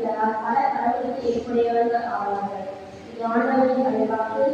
என்பதால் பல கடவுளுக்கு ஏற்புடையவர்கள் ஆவார்கள். இது ஆண்டவரின் அழைப்பாக்கு.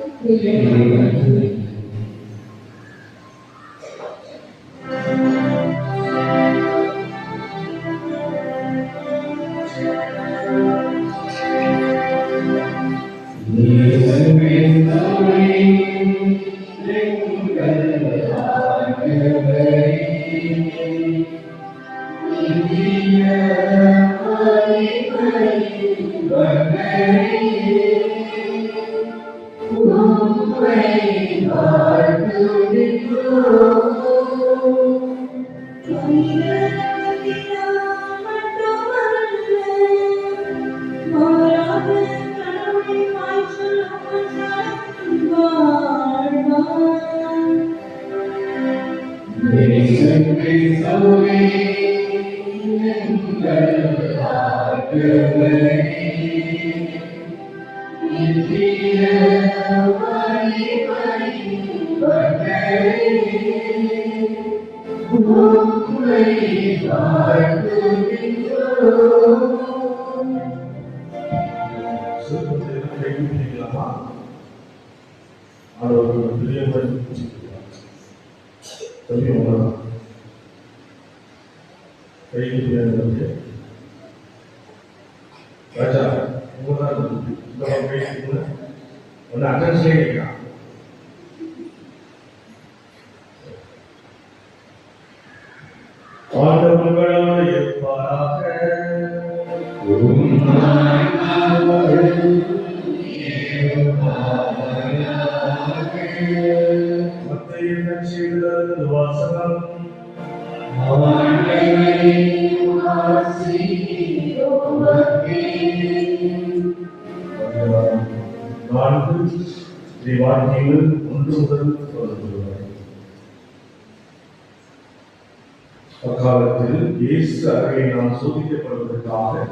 அக்காலத்தில் இயேசு அறையை நாம் சோதிக்கப்படுவதற்காக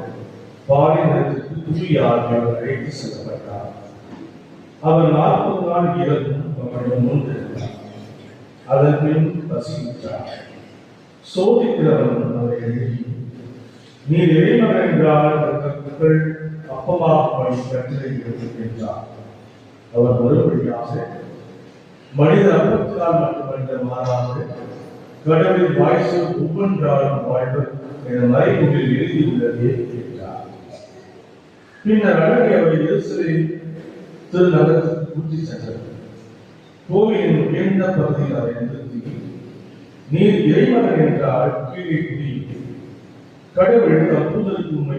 பாலைநிலத்திற்கு தூயார்கள் அழைத்து செல்லப்பட்டார். அவர் 40 நாள் இரவும் அவரிடம் நோன்பிருந்தார். அதன் பின் பசித்தார். சோதிக்கிறவன் அவரை எழுதி, நீர் இறைமகன் என்றால் கற்கள் அப்பமாக கட்டளையிடுகிறது என்றார். அவர் மறுபடியாக, மனித அப்பத்தினால் மட்டுமல்ல மாறாமல் கடவுளின் வாய்ஸ் ஒவ்வொன்றாலும் வாழ்வர் என மறைமுகில் எழுதியுள்ளதே என்றார். பின்னர் அழகை அவர் எருசலேம் திருநகரத்துக்கு கூட்டி சென்றார். கோவிலின் உயர்ந்த பகுதியில் அவரை நிறுத்தி, நீர் இறைமகன் என்றால் கீழே குடி, கடவுள் அற்புதருக்கு உண்மை